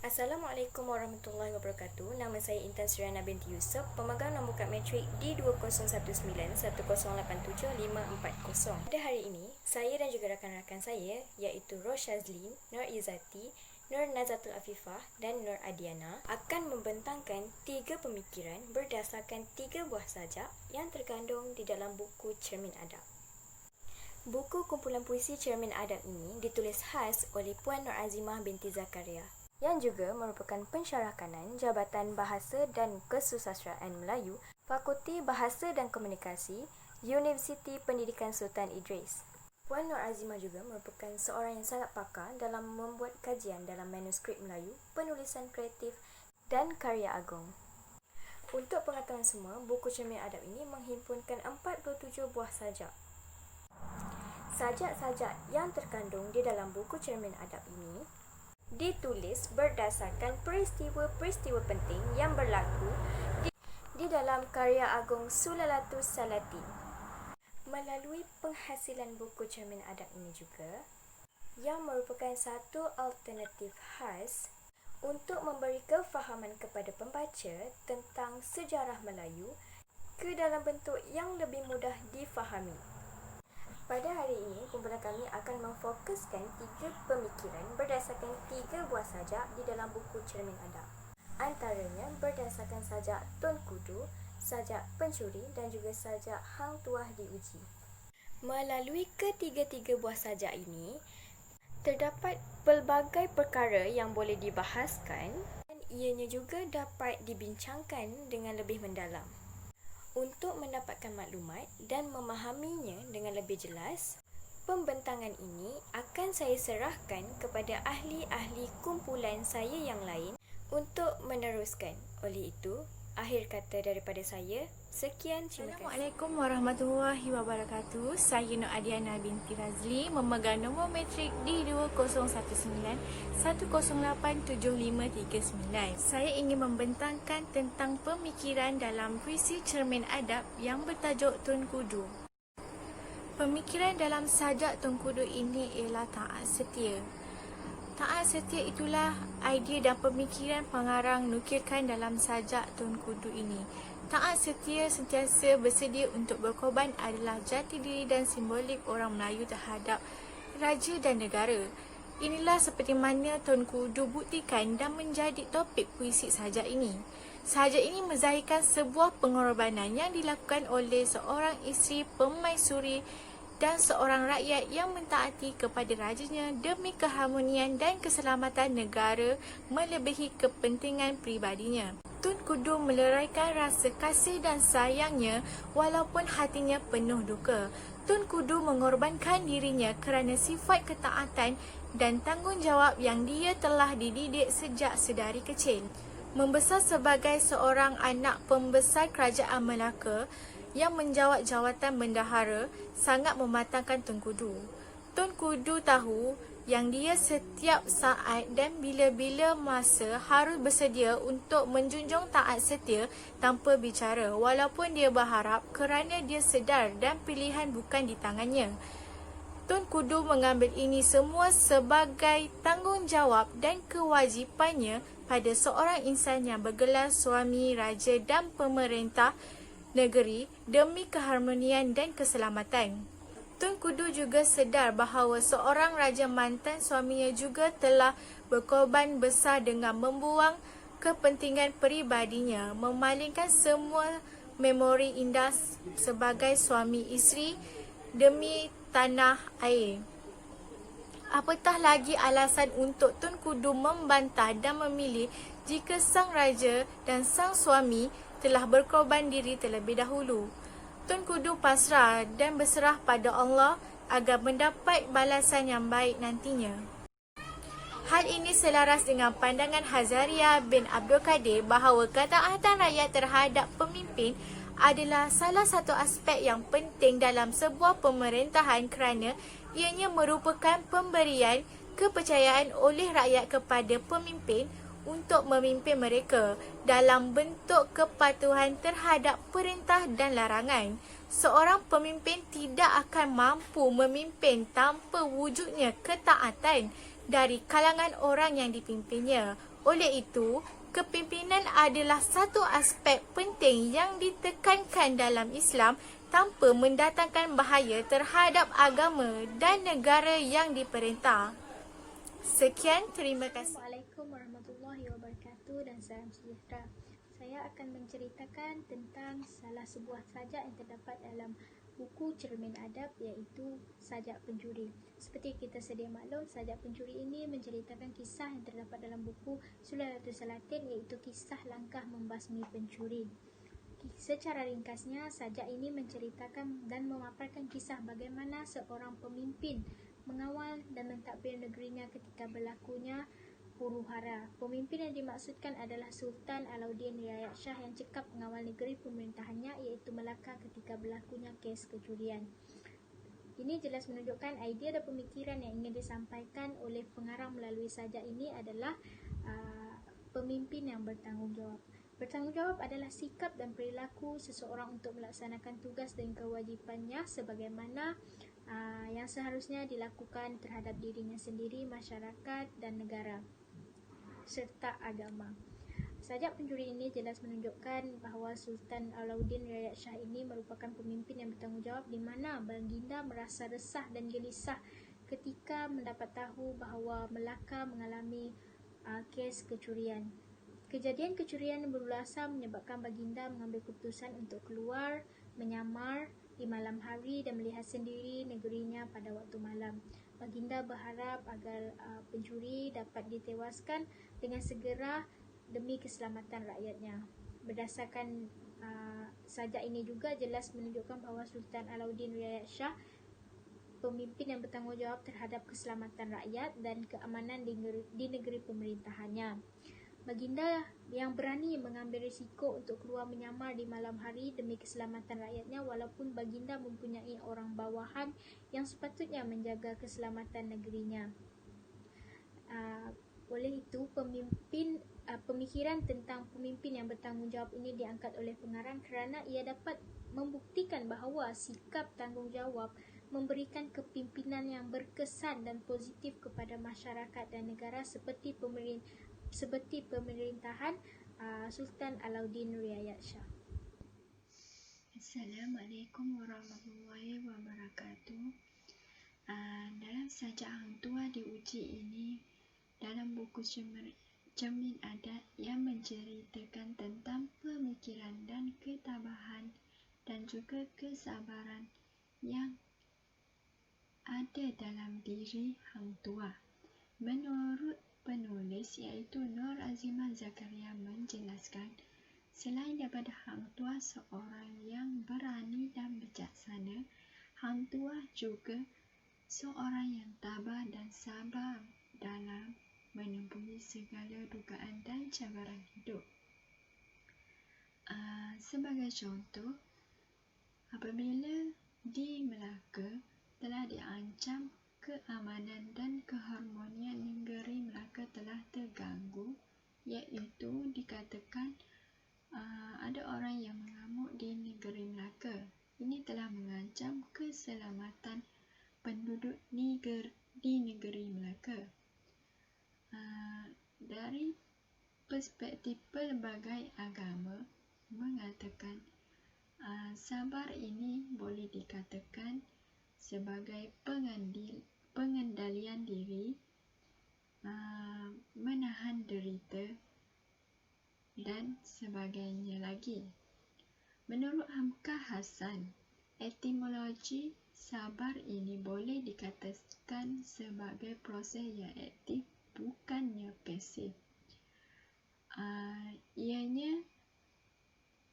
Assalamualaikum warahmatullahi wabarakatuh. Nama saya Intan Suriana binti Yusof, pemegang nombor kad matrik D201910875440. Pada hari ini, saya dan juga rakan-rakan saya iaitu Ros Shazlin, Nur Izzati, Nur Nazatul Afifah dan Nur Adiana akan membentangkan 3 pemikiran berdasarkan 3 buah sajak yang terkandung di dalam buku Cermin Adab. Buku kumpulan puisi Cermin Adab ini ditulis khas oleh Puan Nur Azimah binti Zakaria, yang juga merupakan pensyarah kanan Jabatan Bahasa dan Kesusastraan Melayu, Fakulti Bahasa dan Komunikasi, Universiti Pendidikan Sultan Idris. Puan Nur Azimah juga merupakan seorang yang sangat pakar dalam membuat kajian dalam manuskrip Melayu, penulisan kreatif dan karya agung. Untuk pengetahuan semua, buku Cermin Adab ini menghimpunkan 47 buah sajak. Sajak-sajak yang terkandung di dalam buku Cermin Adab ini ditulis berdasarkan peristiwa-peristiwa penting yang berlaku di dalam karya agung Sulalatus Salatin. Melalui penghasilan buku Cermin Adab ini juga, yang merupakan satu alternatif khas untuk memberi kefahaman kepada pembaca tentang sejarah Melayu ke dalam bentuk yang lebih mudah difahami. Pada hari ini, kumpulan kami akan memfokuskan 3 pemikiran berdasarkan 3 buah sajak di dalam buku Cermin Adab. Antaranya berdasarkan sajak Tun Kudu, sajak Pencuri dan juga sajak Hang Tuah Diuji. Melalui ketiga-tiga buah sajak ini, terdapat pelbagai perkara yang boleh dibahaskan dan ianya juga dapat dibincangkan dengan lebih mendalam. Untuk mendapatkan maklumat dan memahaminya dengan lebih jelas, pembentangan ini akan saya serahkan kepada ahli-ahli kumpulan saya yang lain untuk meneruskan. Oleh itu, akhir kata daripada saya, sekian, terima kasih. Assalamualaikum warahmatullahi wabarakatuh. Saya Nur Adiana binti Razli, memegang nombor matrik D2019108759. Saya ingin membentangkan tentang pemikiran dalam puisi Cermin Adab yang bertajuk Tun Kudu. Pemikiran dalam sajak Tun Kudu ini ialah taat setia. Taat setia itulah idea dan pemikiran pengarang nukilkan dalam sajak Tun Kudu ini. Taat setia sentiasa bersedia untuk berkorban adalah jati diri dan simbolik orang Melayu terhadap raja dan negara. Inilah seperti mana Tun Kudu buktikan dan menjadi topik puisi sajak ini. Sajak ini menzahirkan sebuah pengorbanan yang dilakukan oleh seorang isteri pemaisuri dan seorang rakyat yang mentaati kepada rajanya demi keharmonian dan keselamatan negara melebihi kepentingan pribadinya. Tun Kudu meleraikan rasa kasih dan sayangnya walaupun hatinya penuh duka. Tun Kudu mengorbankan dirinya kerana sifat ketaatan dan tanggungjawab yang dia telah dididik sejak sedari kecil. Membesar sebagai seorang anak pembesar kerajaan Melaka yang menjawat jawatan bendahara sangat mematangkan Tun Kudu. Tun Kudu tahu yang dia setiap saat dan bila-bila masa harus bersedia untuk menjunjung taat setia tanpa bicara, walaupun dia berharap kerana dia sedar dan pilihan bukan di tangannya. Tun Kudu mengambil ini semua sebagai tanggungjawab dan kewajipannya pada seorang insan yang bergelar suami raja dan pemerintah negeri demi keharmonian dan keselamatan. Tun Kudu juga sedar bahawa seorang raja mantan suaminya juga telah berkorban besar dengan membuang kepentingan peribadinya, memalingkan semua memori indah sebagai suami isteri demi tanah air. Apatah lagi alasan untuk Tun Kudu membantah dan memilih jika sang raja dan sang suami telah berkorban diri terlebih dahulu. Tun Kudu pasrah dan berserah pada Allah agar mendapat balasan yang baik nantinya. Hal ini selaras dengan pandangan Hazaria bin Abdul Kadir bahawa ketaatan rakyat terhadap pemimpin adalah salah satu aspek yang penting dalam sebuah pemerintahan kerana ianya merupakan pemberian kepercayaan oleh rakyat kepada pemimpin untuk memimpin mereka dalam bentuk kepatuhan terhadap perintah dan larangan. Seorang pemimpin tidak akan mampu memimpin tanpa wujudnya ketaatan dari kalangan orang yang dipimpinnya. Oleh itu, kepimpinan adalah satu aspek penting yang ditekankan dalam Islam tanpa mendatangkan bahaya terhadap agama dan negara yang diperintah. Sekian, terima kasih. Assalamualaikum warahmatullahi wabarakatuh dan salam sejahtera. Saya akan menceritakan tentang salah sebuah sajak yang terdapat dalam buku Cermin Adab, iaitu Sajak Pencuri. Seperti kita sedia maklum, Sajak Pencuri ini menceritakan kisah yang terdapat dalam buku Sulalatul Salatin, iaitu kisah langkah membasmi pencuri. Secara ringkasnya, sajak ini menceritakan dan memaparkan kisah bagaimana seorang pemimpin mengawal dan mentadbir negerinya ketika berlakunya huru-hara. Pemimpin yang dimaksudkan adalah Sultan Alauddin Riayat Shah yang cekap mengawal negeri pemerintahannya, iaitu Melaka, ketika berlakunya kes kecurian. Ini jelas menunjukkan idea dan pemikiran yang ingin disampaikan oleh pengarang melalui sajak ini adalah pemimpin yang bertanggungjawab. Bertanggungjawab adalah sikap dan perilaku seseorang untuk melaksanakan tugas dan kewajipannya sebagaimana yang seharusnya dilakukan terhadap dirinya sendiri, masyarakat dan negara serta agama. Sajak Pencuri ini jelas menunjukkan bahawa Sultan Alauddin Riayat Shah ini merupakan pemimpin yang bertanggungjawab, di mana baginda merasa resah dan gelisah ketika mendapat tahu bahawa Melaka mengalami kes kecurian. Kejadian kecurian berulasam menyebabkan baginda mengambil keputusan untuk keluar menyamar di malam hari dan melihat sendiri negerinya pada waktu malam. Baginda berharap agar pencuri dapat ditewaskan dengan segera demi keselamatan rakyatnya. Berdasarkan sajak ini juga jelas menunjukkan bahawa Sultan Alauddin Riayat Shah pemimpin yang bertanggungjawab terhadap keselamatan rakyat dan keamanan di negeri pemerintahannya. Baginda yang berani mengambil risiko untuk keluar menyamar di malam hari demi keselamatan rakyatnya, walaupun baginda mempunyai orang bawahan yang sepatutnya menjaga keselamatan negerinya. Oleh itu, pemikiran tentang pemimpin yang bertanggungjawab ini diangkat oleh pengarang kerana ia dapat membuktikan bahawa sikap tanggungjawab memberikan kepimpinan yang berkesan dan positif kepada masyarakat dan negara seperti pemerintahan Sultan Alauddin Riayat Shah. Assalamualaikum warahmatullahi wabarakatuh. Dalam sajak Hang Tua Diuji ini, dalam buku Cermin Adab yang menceritakan tentang pemikiran dan ketabahan dan juga kesabaran yang ada dalam diri Hang Tua. Menurut penulis iaitu Nur Azimah Zakaria menjelaskan, selain daripada Hang Tua seorang yang berani dan bijaksana, Hang Tua juga seorang yang tabah dan sabar dalam menempuhi segala dugaan dan cabaran hidup. Sebagai contoh, apabila di Melaka telah diancam keamanan dan keharmonian negeri Melaka telah terganggu, iaitu dikatakan ada orang yang mengamuk di negeri Melaka. Ini telah mengancam keselamatan penduduk di negeri Melaka. Dari perspektif pelbagai agama mengatakan sabar ini boleh dikatakan sebagai pengendalian diri, menahan derita dan sebagainya lagi. Menurut Hamka Hassan, etimologi sabar ini boleh dikatakan sebagai proses yang aktif, bukannya pasif. Ianya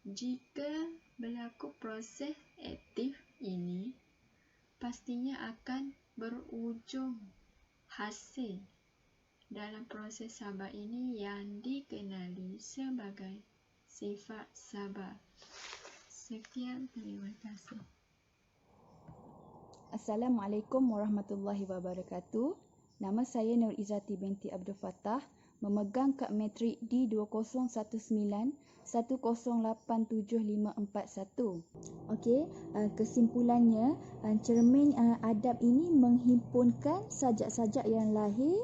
jika berlaku proses aktif ini, pastinya akan berujung hasil dalam proses sabar ini yang dikenali sebagai sifat sabar. Sekian, terima kasih. Assalamualaikum warahmatullahi wabarakatuh. Nama saya Nur Izzati binti Abdul Fattah, memegang kad matrik D201910875441. Okey, kesimpulannya, cermin adab ini menghimpunkan sajak-sajak yang lahir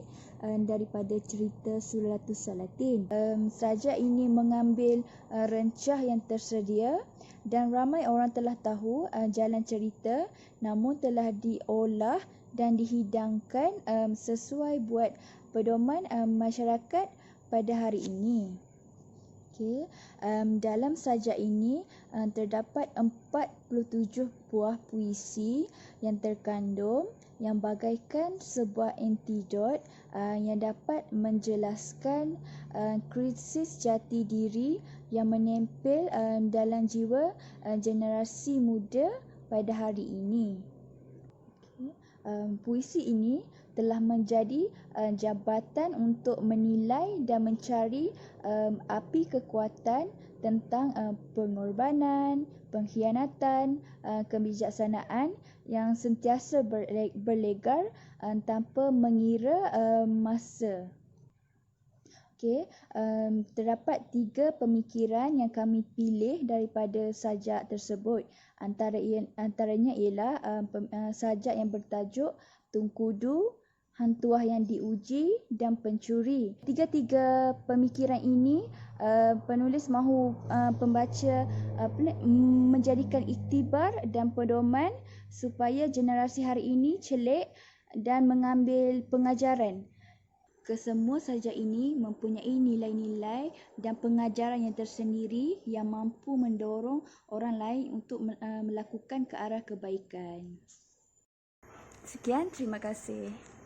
daripada cerita Sulalatus Salatin. Sajak ini mengambil rencah yang tersedia dan ramai orang telah tahu jalan cerita, namun telah diolah dan dihidangkan sesuai buat pedoman masyarakat pada hari ini. Okay. Dalam sajak ini terdapat 47 buah puisi yang terkandung yang bagaikan sebuah antidot yang dapat menjelaskan krisis jati diri yang menempel dalam jiwa generasi muda pada hari ini. Okay. Puisi ini telah menjadi jabatan untuk menilai dan mencari api kekuatan tentang pengorbanan, pengkhianatan, kebijaksanaan yang sentiasa berlegar tanpa mengira masa. Okey, terdapat 3 pemikiran yang kami pilih daripada sajak tersebut. Antaranya ialah sajak yang bertajuk Tungkudu, Hantuah yang diuji dan Pencuri. Tiga-tiga pemikiran ini penulis mahu pembaca menjadikan iktibar dan pedoman supaya generasi hari ini celik dan mengambil pengajaran. Kesemua sajak ini mempunyai nilai-nilai dan pengajaran yang tersendiri yang mampu mendorong orang lain untuk melakukan ke arah kebaikan. Sekian, terima kasih.